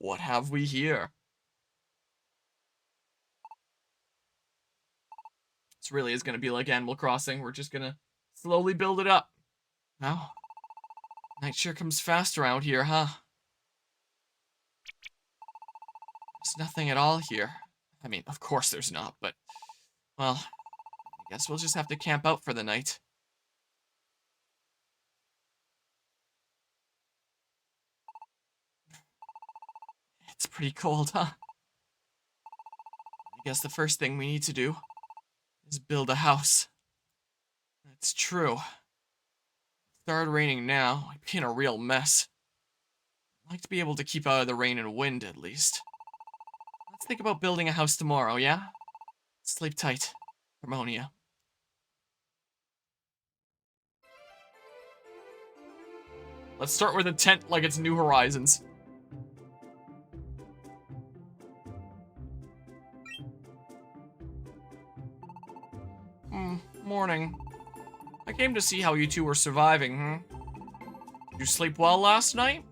what have we here? This really is going to be like Animal Crossing. We're just going to slowly build it up. Wow. Night sure comes fast around here, huh? There's nothing at all here. I mean, of course there's not, but, well, I guess we'll just have to camp out for the night. It's pretty cold, huh? I guess the first thing we need to do is build a house. That's true. It started raining now. I'd be in a real mess. I'd like to be able to keep out of the rain and wind, at least. Let's think about building a house tomorrow, yeah? Sleep tight, Harmonia. Let's start with a tent like it's New Horizons. Morning. I came to see how you two were surviving, Did you sleep well last night,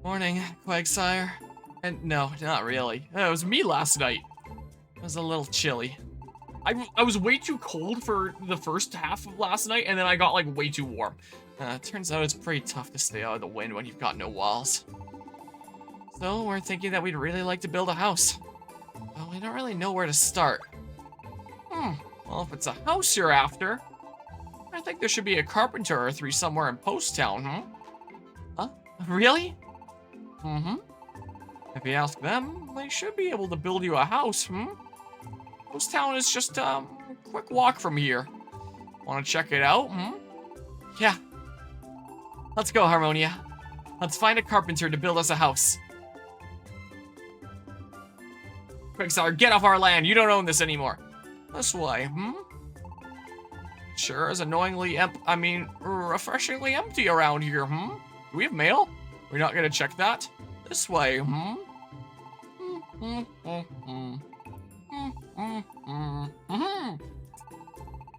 Morning, Quagsire. And no, not really. It was me last night. It was a little chilly. I was way too cold for the first half of last night, and then I got, like, way too warm. Turns out it's pretty tough to stay out of the wind when you've got no walls. So, we're thinking that we'd really like to build a house. But we don't really know where to start. Well, if it's a house you're after, I think there should be a carpenter or three somewhere in Post Town, Huh? Really? If you ask them, they should be able to build you a house, Post Town is just a quick walk from here. Want to check it out, Yeah. Let's go, Harmonia. Let's find a carpenter to build us a house. Quickstar, get off our land. You don't own this anymore. This way, Sure is annoyingly refreshingly empty around here, Do we have mail? We're not gonna check that. This way, A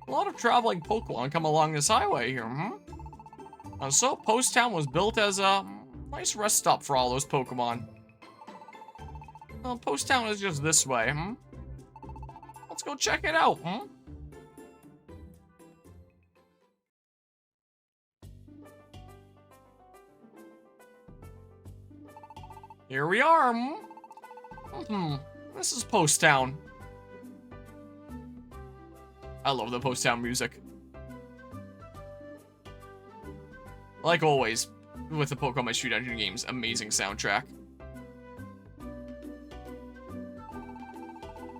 lot of traveling Pokemon come along this highway here, So, Post Town was built as a nice rest stop for all those Pokemon. Well, Post Town is just this way, Let's go check it out, Here we are, This is Post Town. I love the Post Town music. Like always, with the Pokemon Street Engine games, amazing soundtrack.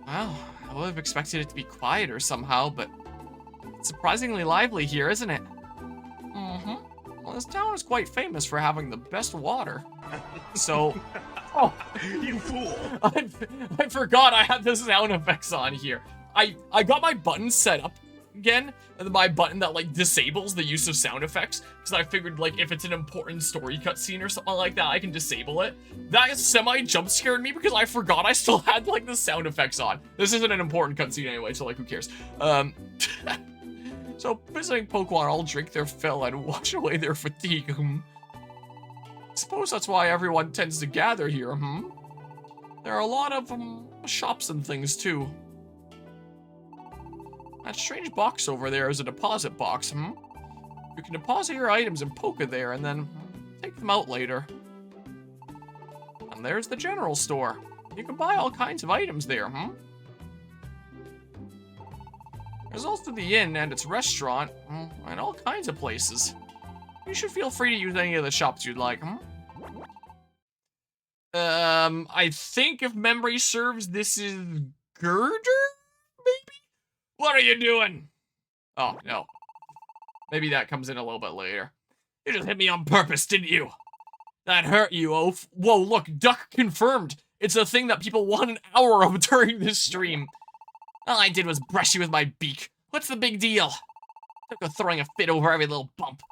Wow, I would have expected it to be quieter somehow, but it's surprisingly lively here, isn't it? Well, this town is quite famous for having the best water. So... Oh, you fool! I forgot I had the sound effects on here. I got my button set up again, and my button that, like, disables the use of sound effects, because I figured, like, if it's an important story cutscene or something like that, I can disable it. That semi-jump scared me because I forgot I still had, like, the sound effects on. This isn't an important cutscene anyway, so, like, who cares? So, visiting Pokemon all drink their fill and wash away their fatigue, Suppose that's why everyone tends to gather here, There are a lot of, shops and things, too. That strange box over there is a deposit box, You can deposit your items in Poke there and then take them out later. And there's the general store. You can buy all kinds of items there, There's also the inn and its restaurant, and all kinds of places. You should feel free to use any of the shops you'd like, I think if memory serves, this is Girder, maybe? What are you doing? Oh, no. Maybe that comes in a little bit later. You just hit me on purpose, didn't you? That hurt you, Oaf. Whoa, look, duck confirmed. It's a thing that people want an hour of during this stream. All I did was brush you with my beak. What's the big deal? Don't go throwing a fit over every little bump.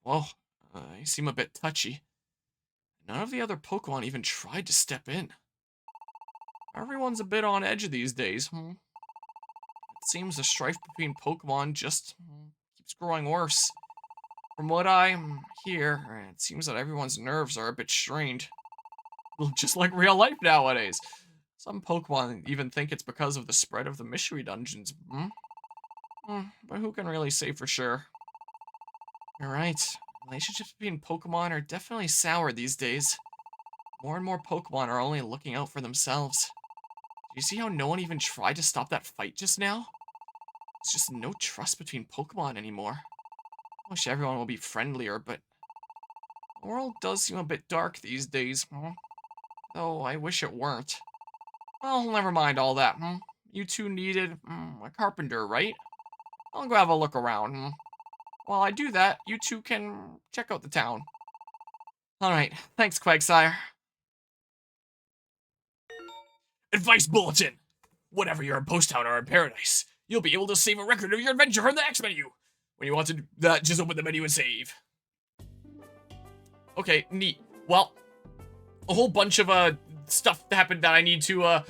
Whoa, you seem a bit touchy. None of the other Pokemon even tried to step in. Everyone's a bit on edge these days, It seems the strife between Pokemon just keeps growing worse. From what I hear, it seems that everyone's nerves are a bit strained. Just like real life nowadays. Some Pokemon even think it's because of the spread of the mystery dungeons. But who can really say for sure? You're right. Relationships between Pokemon are definitely sour these days. More and more Pokemon are only looking out for themselves. Do you see how no one even tried to stop that fight just now? There's just no trust between Pokemon anymore. I wish everyone will be friendlier, but the world does seem a bit dark these days. Though I wish it weren't. Well, never mind all that. You two needed a carpenter, right? I'll go have a look around. While I do that, you two can check out the town. Alright, thanks, Quagsire. Advice Bulletin! Whenever you're in Post Town or in Paradise, you'll be able to save a record of your adventure from the X menu. When you want to do that, just open the menu and save. Okay, neat. Well, a whole bunch of stuff happened that I need to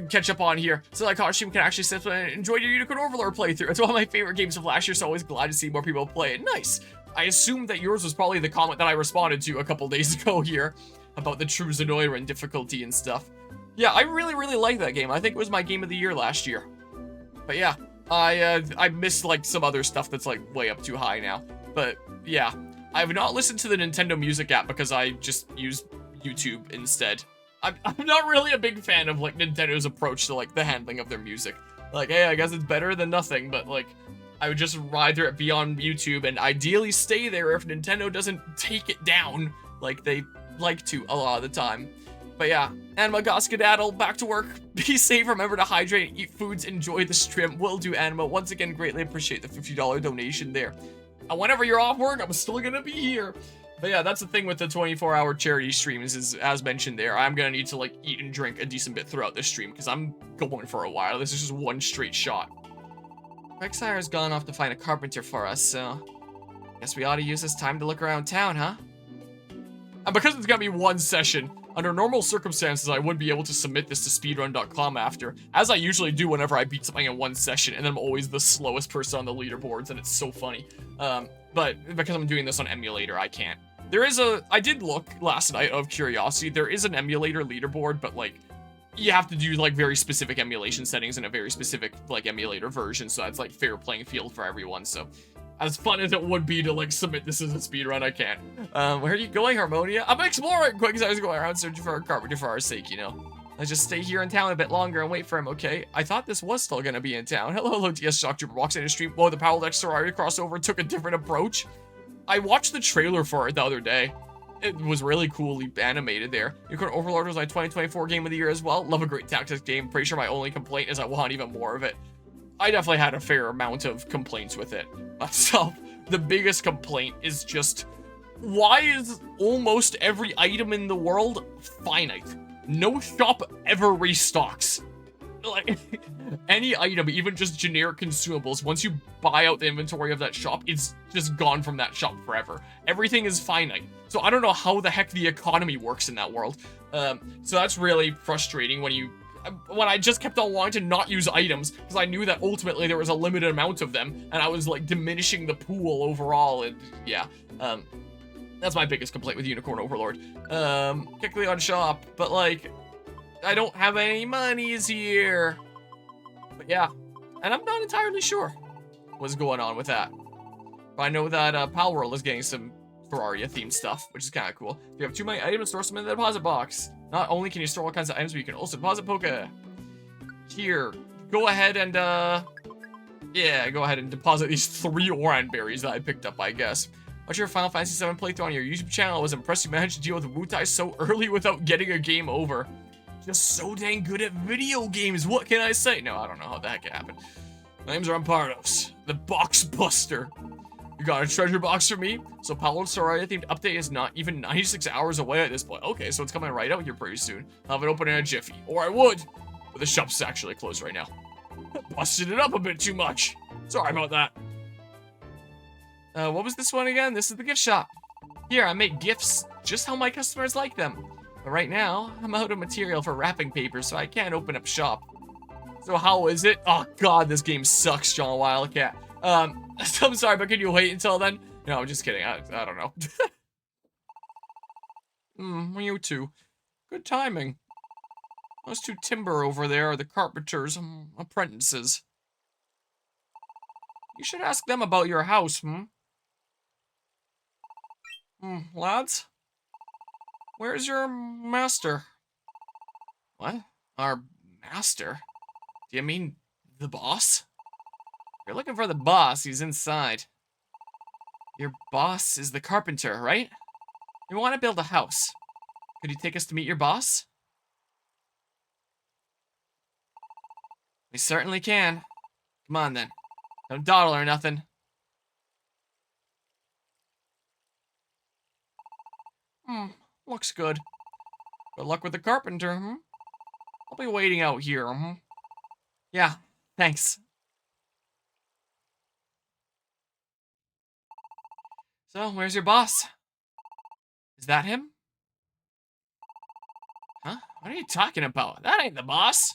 catch up on here, so that costume can actually sit and enjoy your Unicorn Overlord playthrough. It's one of my favorite games of last year, so always glad to see more people play it. Nice. I assume that yours was probably the comment that I responded to a couple days ago here about the True Zenoiran difficulty and stuff. Yeah, I really like that game. I think it was my game of the year last year. But yeah, I missed like some other stuff that's like way up too high now. But yeah, I've not listened to the Nintendo Music app because I just use YouTube instead. I'm not really a big fan of like Nintendo's approach to like the handling of their music. Like, hey, I guess it's better than nothing, but like, I would just rather it be on YouTube and ideally stay there if Nintendo doesn't take it down like they like to a lot of the time. But yeah, Anima got skedaddle, back to work. Be safe, remember to hydrate, eat foods, enjoy the stream. Will do, Anima. Once again, greatly appreciate the $50 donation there. And whenever you're off work, I'm still gonna be here. But yeah, that's the thing with the 24-hour charity streams is, as mentioned there, I'm gonna need to like eat and drink a decent bit throughout this stream because I'm going for a while. This is just one straight shot. Rexire's gone off to find a carpenter for us, so guess we ought to use this time to look around town, huh? And because it's gonna be one session, under normal circumstances, I would be able to submit this to speedrun.com after, as I usually do whenever I beat something in one session, and I'm always the slowest person on the leaderboards, and it's so funny. But because I'm doing this on Emulator, I can't. There is I did look last night of curiosity, there is an Emulator leaderboard, but like, you have to do like very specific emulation settings in a very specific like Emulator version, so that's like fair playing field for everyone, so. As fun as it would be to like submit this as a speedrun, I can't. Where are you going, Harmonia? I'm exploring quick because I was going around searching for a carpenter for our sake, you know. Let's just stay here in town a bit longer and wait for him, okay? I thought this was still gonna be in town. Hello, DS Shock Trooper walks in the stream. Whoa, the Power X Sorority crossover took a different approach. I watched the trailer for it the other day. It was really coolly animated there. Unicorn Overlord was my 2024 game of the year as well. Love a great tactics game. Pretty sure my only complaint is I want even more of it. I definitely had a fair amount of complaints with it myself. The biggest complaint is just, why is almost every item in the world finite? No shop ever restocks. Like, any item, even just generic consumables, once you buy out the inventory of that shop, it's just gone from that shop forever. Everything is finite. So I don't know how the heck the economy works in that world. So that's really frustrating when I just kept on wanting to not use items, because I knew that ultimately there was a limited amount of them, and I was like diminishing the pool overall, and yeah. That's my biggest complaint with Unicorn Overlord. Quickly on shop, but like, I don't have any monies here. But yeah, and I'm not entirely sure what's going on with that. But I know that Pal World is getting some Terraria themed stuff, which is kind of cool. If you have too many items, store them in the deposit box. Not only can you store all kinds of items, but you can also deposit Poke. Here, go ahead and yeah, go ahead and deposit these 3 Oran berries that I picked up, I guess. Watch your Final Fantasy VII playthrough on your YouTube channel. I was impressed you managed to deal with Wutai so early without getting a game over. Just so dang good at video games, what can I say? No, I don't know how the heck it happened. My name's Rampardos, the Box Buster. You got a treasure box for me? So Paolo Soraya themed update is not even 96 hours away at this point. Okay, so it's coming right out here pretty soon. I'll have it open in a jiffy. Or I would, but the shop's actually closed right now. Busted it up a bit too much. Sorry about that. What was this one again? This is the gift shop. Here, I make gifts just how my customers like them. But right now, I'm out of material for wrapping paper, so I can't open up shop. So how is it? Oh god, this game sucks, John Wildcat. I'm sorry, but can you wait until then? No, I'm just kidding. I don't know. You two. Good timing. Those two timber over there are the carpenter's apprentices. You should ask them about your house, lads? Where's your master? What? Our master? Do you mean the boss? If you're looking for the boss, he's inside. Your boss is the carpenter, right? We want to build a house. Could you take us to meet your boss? We certainly can. Come on then. Don't dawdle or nothing. Looks good. Good luck with the carpenter, I'll be waiting out here, Yeah, thanks. So, where's your boss? Is that him? Huh? What are you talking about? That ain't the boss.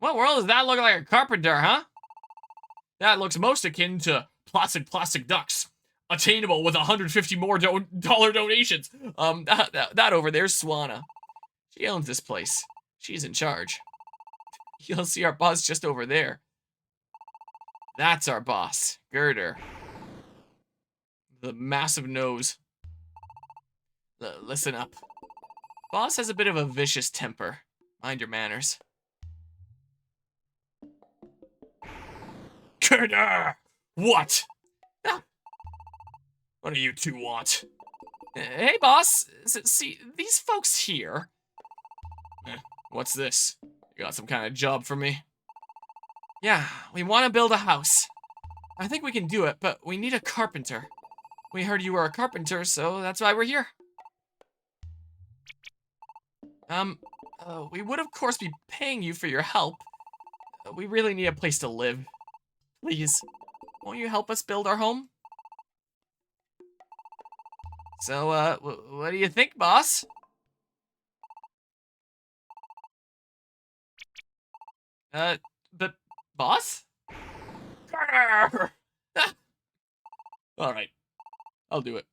What world does that look like a carpenter, huh? That looks most akin to plastic ducks. Attainable with 150 more dollar donations. That over there's Swanna. She owns this place. She's in charge. You'll see our boss just over there. That's our boss, Girder. The massive nose. Listen up. Boss has a bit of a vicious temper. Mind your manners. Girder! What? What do you two want? Hey, boss. See, these folks here. What's this? You got some kind of job for me? Yeah, we want to build a house. I think we can do it, but we need a carpenter. We heard you were a carpenter, so that's why we're here. We would of course be paying you for your help. We really need a place to live. Please, won't you help us build our home? So, what do you think, boss? But, boss? Alright. I'll do it.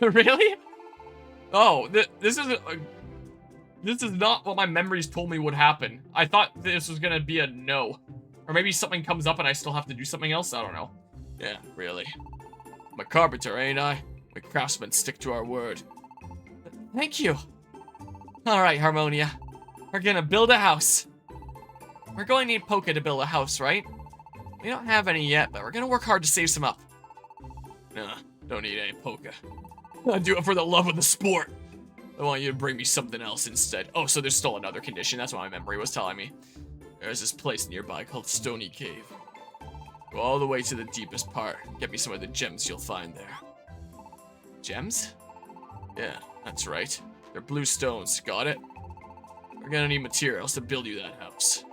Really? Oh, this is not what my memories told me would happen. I thought this was gonna be a no. Or maybe something comes up and I still have to do something else? I don't know. Yeah, really. I'm a carpenter, ain't I? We craftsmen stick to our word. Thank you. Alright, Harmonia. We're gonna build a house. We're going to need Poke to build a house, right? We don't have any yet, but we're gonna work hard to save some up. Nah, don't need any Poke. I do it for the love of the sport. I want you to bring me something else instead. Oh, so there's still another condition. That's what my memory was telling me. There's this place nearby called Stony Cave. Go all the way to the deepest part. Get me some of the gems you'll find there. Gems? Yeah, that's right. They're blue stones. Got it? We're gonna need materials to build you that house.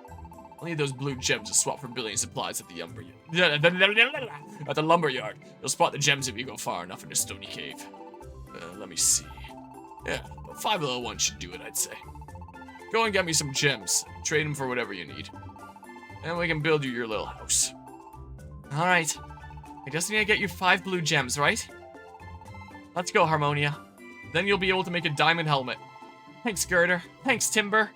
I'll need those blue gems to swap for building supplies at the lumber yard. You'll spot the gems if you go far enough into Stony Cave. Let me see. Yeah, about 5 little ones should do it, I'd say. Go and get me some gems. Trade them for whatever you need. And we can build you your little house. Alright. I just need to get you 5 blue gems, right? Let's go, Harmonia. Then you'll be able to make a diamond helmet. Thanks, Girder. Thanks, Timber.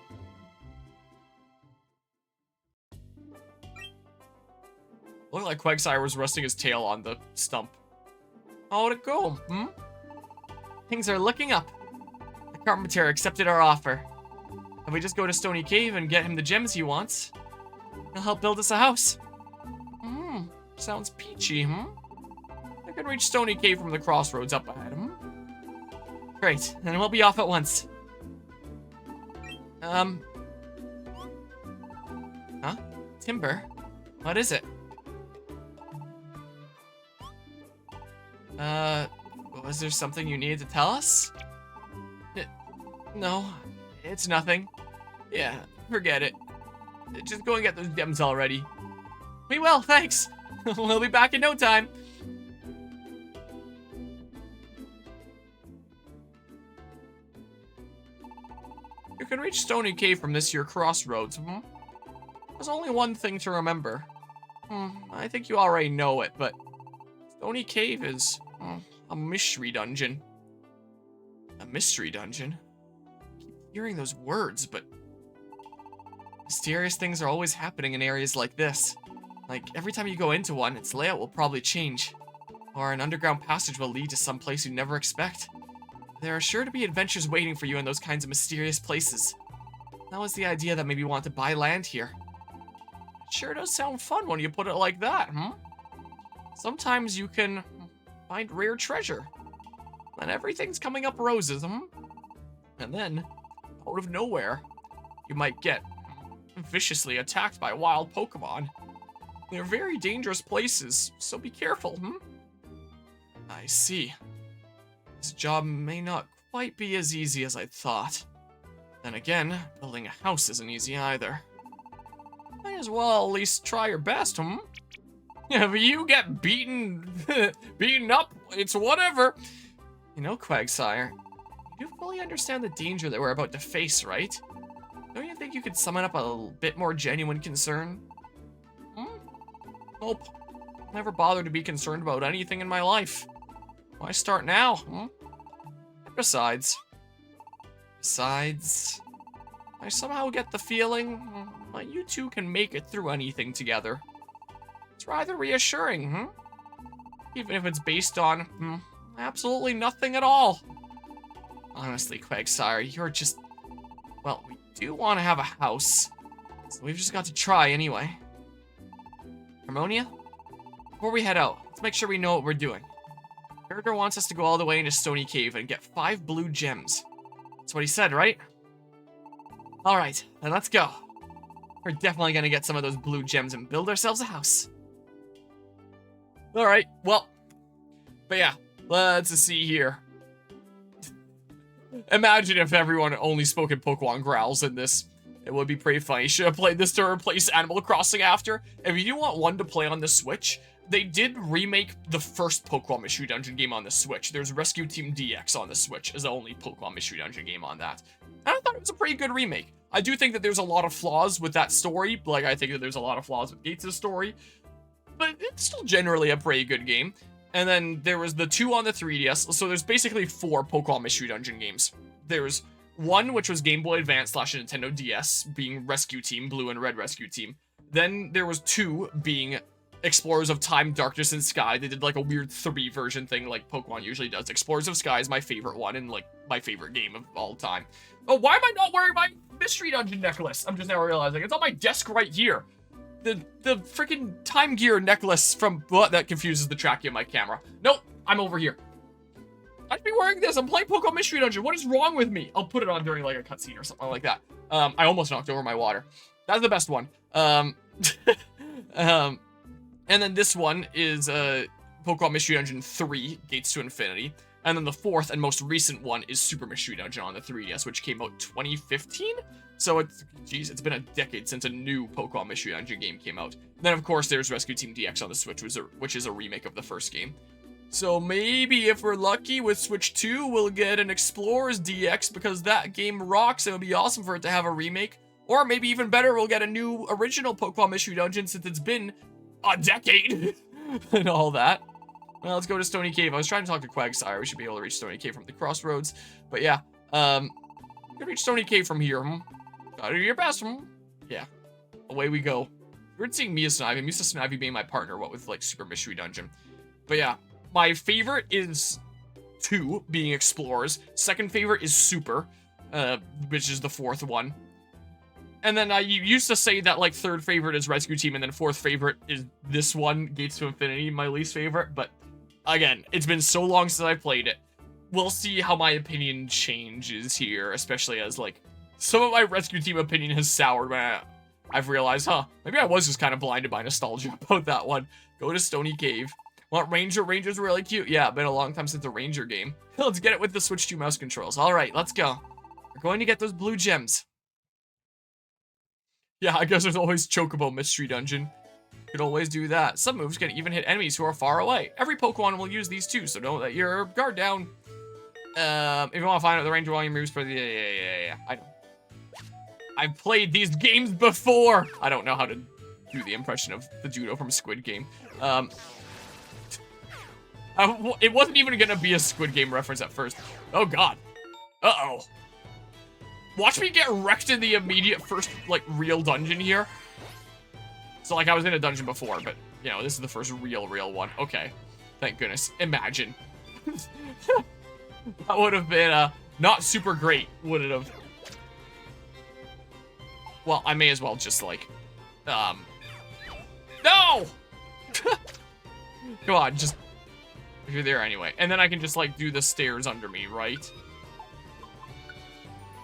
Looked like Quagsire was resting his tail on the stump. How'd it go, Things are looking up. The carpenter accepted our offer. If we just go to Stony Cave and get him the gems he wants, he'll help build us a house. Sounds peachy, I can reach Stony Cave from the crossroads up ahead, Great, then we'll be off at once. Huh? Timber? What is it? Was there something you needed to tell us? No, it's nothing. Yeah, forget it. Just go and get those gems already. We will, thanks. We'll be back in no time. You can reach Stony Cave from this here crossroads, There's only one thing to remember. I think you already know it, but Stony Cave is a mystery dungeon. A mystery dungeon? I keep hearing those words, but mysterious things are always happening in areas like this. Like, every time you go into one, its layout will probably change. Or an underground passage will lead to some place you never expect. There are sure to be adventures waiting for you in those kinds of mysterious places. That was the idea that made me want to buy land here. It sure does sound fun when you put it like that, Sometimes you can find rare treasure. And everything's coming up roses, And then, out of nowhere, you might get viciously attacked by wild Pokemon. They're very dangerous places, so be careful, I see. This job may not quite be as easy as I thought. Then again, building a house isn't easy either. Might as well at least try your best, If you get beaten up, it's whatever. You know, Quagsire, you fully understand the danger that we're about to face, right? Don't you think you could summon up a bit more genuine concern? Nope. Never bothered to be concerned about anything in my life. Why start now, Besides, I somehow get the feeling that you two can make it through anything together. It's rather reassuring, Even if it's based on, absolutely nothing at all. Honestly, Quagsire, you're just... Well, we do want to have a house, so we've just got to try anyway. Harmonia? Before we head out, let's make sure we know what we're doing. Character wants us to go all the way into Stony Cave and get 5 blue gems. That's what he said, right? Alright, then let's go. We're definitely gonna get some of those blue gems and build ourselves a house. Alright, well. But yeah, let's see here. Imagine if everyone only spoke in Pokemon growls in this. It would be pretty funny. Should have played this to replace Animal Crossing after. If you do want one to play on the Switch, they did remake the first Pokemon Mystery Dungeon game on the Switch. There's Rescue Team DX on the Switch as the only Pokemon Mystery Dungeon game on that. And I thought it was a pretty good remake. I do think that there's a lot of flaws with that story. Like, I think that there's a lot of flaws with Gates' story. But it's still generally a pretty good game. And then there was the 2 on the 3DS. So there's basically 4 Pokemon Mystery Dungeon games. There's 1, which was Game Boy Advance / Nintendo DS, being Rescue Team, Blue and Red Rescue Team. Then there was 2 being Explorers of Time, Darkness, and Sky. They did like a weird 3 version thing like Pokemon usually does. Explorers of Sky is my favorite one and like my favorite game of all time. Oh, why am I not wearing my Mystery Dungeon necklace? I'm just now realizing. It's on my desk right here. The freaking Time Gear necklace from... Well, that confuses the tracking of my camera. Nope, I'm over here. I'd be wearing this. I'm playing Pokemon Mystery Dungeon. What is wrong with me? I'll put it on during like a cutscene or something like that. I almost knocked over my water. That's the best one. And then this one is Pokemon Mystery Dungeon 3, Gates to Infinity. And then the 4th and most recent one is Super Mystery Dungeon on the 3DS, which came out 2015? So it's it's been a decade since a new Pokemon Mystery Dungeon game came out. And then of course there's Rescue Team DX on the Switch, which is a remake of the first game. So maybe if we're lucky with Switch 2, we'll get an Explorers DX because that game rocks and it would be awesome for it to have a remake. Or maybe even better, we'll get a new original Pokemon Mystery Dungeon since it's been a decade and all that. Well, let's go to Stony Cave. I was trying to talk to Quagsire. We should be able to reach Stony Cave from the crossroads. But yeah, you can reach Stony Cave from here. Gotta do your best. Yeah, away we go. We're seeing Mia Snivy. Mia Snivy being my partner, what with like Super Mystery Dungeon. But yeah, my favorite is 2, being Explorers. Second favorite is Super, which is the 4th one. And then I used to say that, like, 3rd favorite is Rescue Team, and then 4th favorite is this one, Gates to Infinity, my least favorite. But, again, it's been so long since I played it. We'll see how my opinion changes here, especially as, like, some of my Rescue Team opinion has soured when I've realized, maybe I was just kind of blinded by nostalgia about that one. Go to Stony Cave. Want Ranger? Ranger's really cute. Yeah, been a long time since a Ranger game. Let's get it with the Switch 2 mouse controls. Alright, let's go. We're going to get those blue gems. Yeah, I guess there's always Chocobo Mystery Dungeon. You can always do that. Some moves can even hit enemies who are far away. Every Pokemon will use these too, so don't let your guard down. If you want to find out the range of all your moves for the... Yeah. I know. I've played these games before. I don't know how to do the impression of the Judo from Squid Game. It wasn't even gonna be a Squid Game reference at first. Oh god. Uh-oh. Watch me get wrecked in the immediate first, like, real dungeon here. So, like, I was in a dungeon before, but, you know, this is the first real one. Okay. Thank goodness. Imagine. That would have been, not super great, would it have? Well, I may as well just, like, no! Come on, just, if you're there anyway. And then I can just, like, do the stairs under me, right?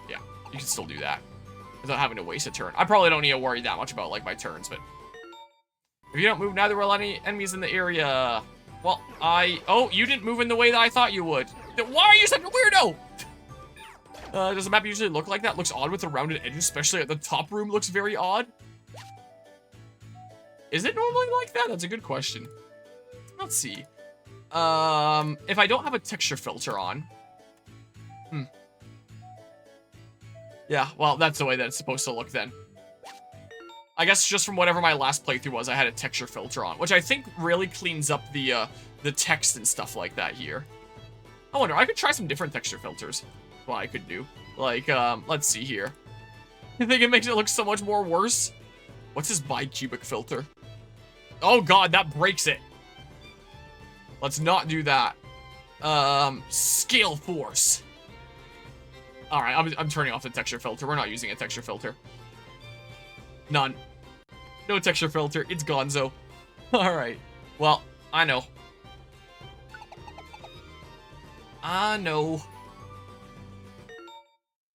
Yeah, you can still do that without having to waste a turn. I probably don't need to worry that much about, like, my turns, but if you don't move, neither will any enemies in the area. Well, oh, you didn't move in the way that I thought you would. Why are you such a weirdo? Does the map usually look like that? Looks odd with the rounded edges, especially at the top room looks very odd. Is it normally like that? That's a good question. Let's see. If I don't have a texture filter on. Yeah, well, that's the way that it's supposed to look then. I guess just from whatever my last playthrough was, I had a texture filter on, which I think really cleans up the text and stuff like that here. I wonder, I could try some different texture filters. What I could do. Like, let's see here. You think it makes it look so much more worse? What's this bicubic filter? Oh god, that breaks it. Let's not do that. Scale force. Alright, I'm turning off the texture filter. We're not using a texture filter. None. No texture filter. It's gonzo. Alright. Well, I know. I know.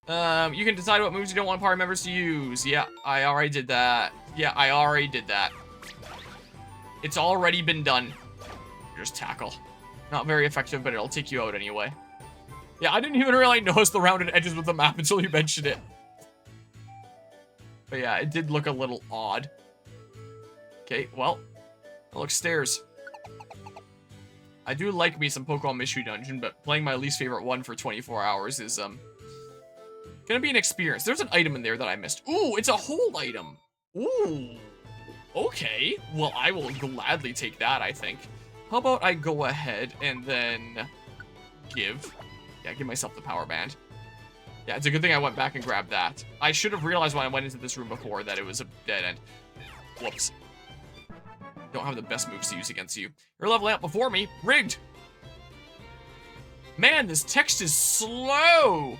You can decide what moves you don't want party members to use. Yeah, I already did that. Yeah, I already did that. It's already been done. Here's tackle. Not very effective, but it'll take you out anyway. Yeah, I didn't even really notice the rounded edges with the map until you mentioned it. But yeah, it did look a little odd. Okay, well, look, stairs. I do like me some Pokemon Mystery Dungeon, but playing my least favorite one for 24 hours is, gonna be an experience. There's an item in there that I missed. Ooh, it's a hold item. Ooh. Okay. Well, I will gladly take that, I think. How about I go ahead and then give myself the power band. Yeah, it's a good thing I went back and grabbed that. I should have realized when I went into this room before that it was a dead end. Whoops. Don't have the best moves to use against you. You're leveling up before me. Rigged. Man, this text is slow.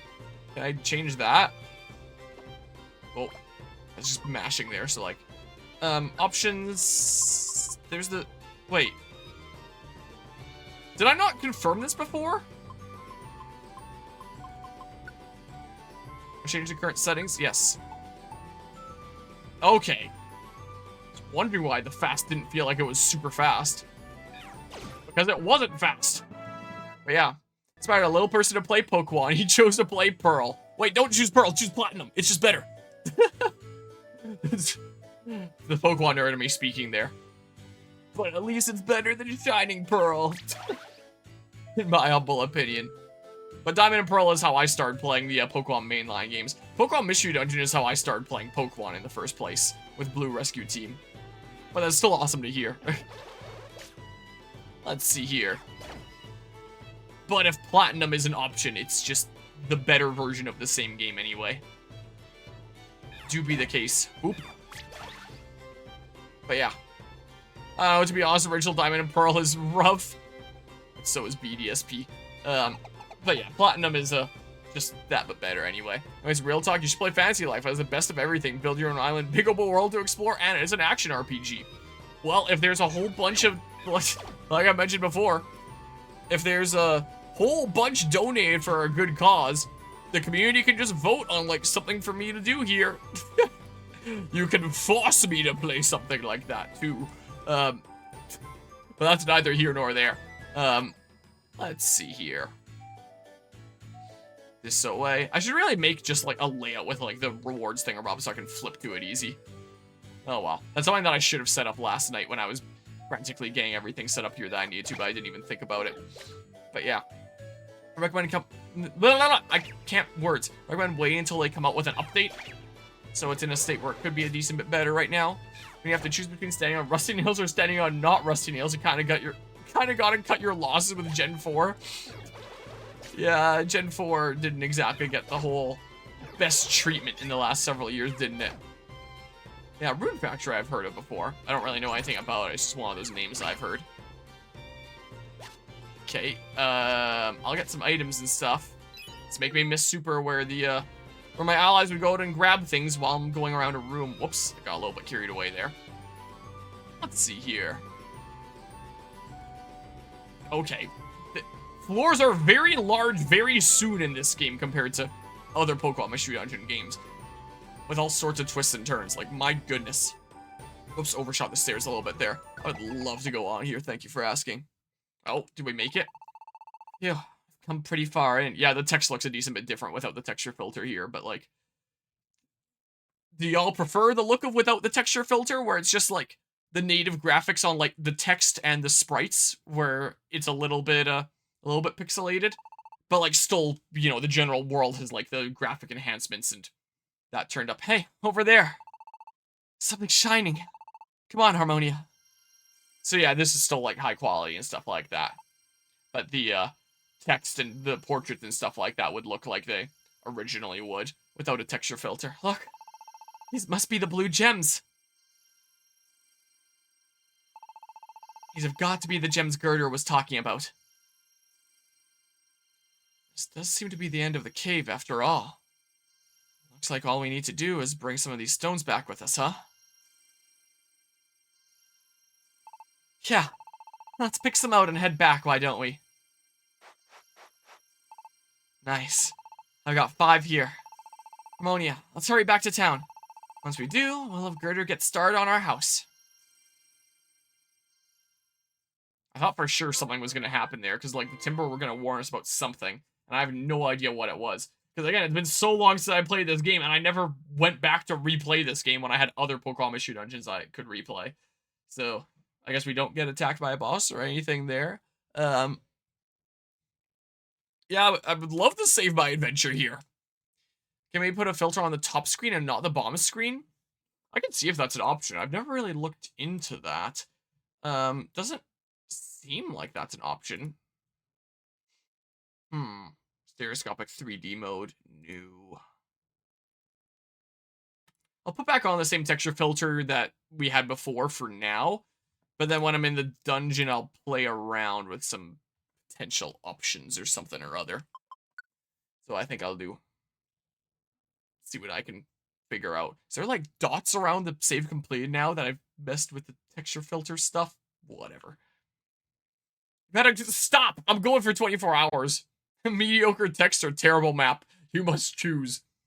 Can I change that? Oh, it's just mashing there, so like, options, there's the, wait. Did I not confirm this before? Change the current settings, yes. Okay. I was wondering why the fast didn't feel like it was super fast. Because it wasn't fast. But yeah. Inspired a little person to play Pokemon. He chose to play Pearl. Wait, don't choose Pearl. Choose Platinum. It's just better. The Pokemon nerd in me speaking there. But at least it's better than Shining Pearl. In my humble opinion. But Diamond and Pearl is how I started playing the Pokemon mainline games. Pokemon Mystery Dungeon is how I started playing Pokemon in the first place. With Blue Rescue Team. But that's still awesome to hear. Let's see here. But if Platinum is an option, it's just the better version of the same game anyway. Do be the case. Oop. But yeah. To be honest, original Diamond and Pearl is rough. So is BDSP. But yeah, Platinum is just that but better anyway. Anyways, real talk, you should play Fantasy Life. It has the best of everything. Build your own island, big open world to explore, and it's an action RPG. Well, if there's a whole bunch of, like I mentioned before, if there's a whole bunch donated for a good cause, the community can just vote on, like, something for me to do here. You can force me to play something like that, too. But that's neither here nor there. Let's see here. This way. I should really make just, like, a layout with, like, the rewards thing around so I can flip to it easy. Oh, well. That's something that I should have set up last night when I was practically getting everything set up here that I needed to, but I didn't even think about it. But, yeah. I recommend I can't words. I recommend waiting until they come out with an update. So it's in a state where it could be a decent bit better right now. When you have to choose between standing on rusty nails or standing on not rusty nails, you kind of gotta cut your losses with Gen 4. Yeah, Gen 4 didn't exactly get the whole best treatment in the last several years, didn't it? Yeah, Rune Factory I've heard of before. I don't really know anything about it. It's just one of those names I've heard. Okay, I'll get some items and stuff. Let's make me miss super where the, where my allies would go out and grab things while I'm going around a room. Whoops, I got a little bit carried away there. Let's see here. Okay. The floors are very large very soon in this game compared to other Pokemon Mystery Dungeon games. With all sorts of twists and turns. Like, my goodness. Oops, overshot the stairs a little bit there. I would love to go on here. Thank you for asking. Oh, did we make it? Yeah, I've come pretty far in. Yeah, the text looks a decent bit different without the texture filter here, but like... Do y'all prefer the look of without the texture filter, where it's just like the native graphics on like the text and the sprites, where it's a little bit pixelated, but like still, you know, the general world has like the graphic enhancements and that turned up. Hey, over there. Something shining. Come on, Harmonia. So yeah, this is still like high quality and stuff like that. But the text and the portraits and stuff like that would look like they originally would without a texture filter. Look. These must be the blue gems. These have got to be the gems Girder was talking about. This does seem to be the end of the cave after all. Looks like all we need to do is bring some of these stones back with us, huh? Yeah. Let's pick some out and head back, why don't we? Nice. I've got 5 here. Harmonia, let's hurry back to town. Once we do, we'll have Girder get started on our house. I thought for sure something was going to happen there, because like the Timber were going to warn us about something, and I have no idea what it was. Because again, it's been so long since I played this game, and I never went back to replay this game when I had other Pokemon Mystery Dungeons I could replay. So, I guess we don't get attacked by a boss or anything there. Yeah, I would love to save my adventure here. Can we put a filter on the top screen and not the bottom screen? I can see if that's an option. I've never really looked into that. Doesn't seem like that's an option. Stereoscopic 3D mode. No. I'll put back on the same texture filter that we had before for now. But then when I'm in the dungeon, I'll play around with some potential options or something or other. So I think I'll see what I can figure out. Is there like dots around the save completed now that I've messed with the texture filter stuff? Whatever. Better just stop! I'm going for 24 hours. Mediocre text or terrible map. You must choose.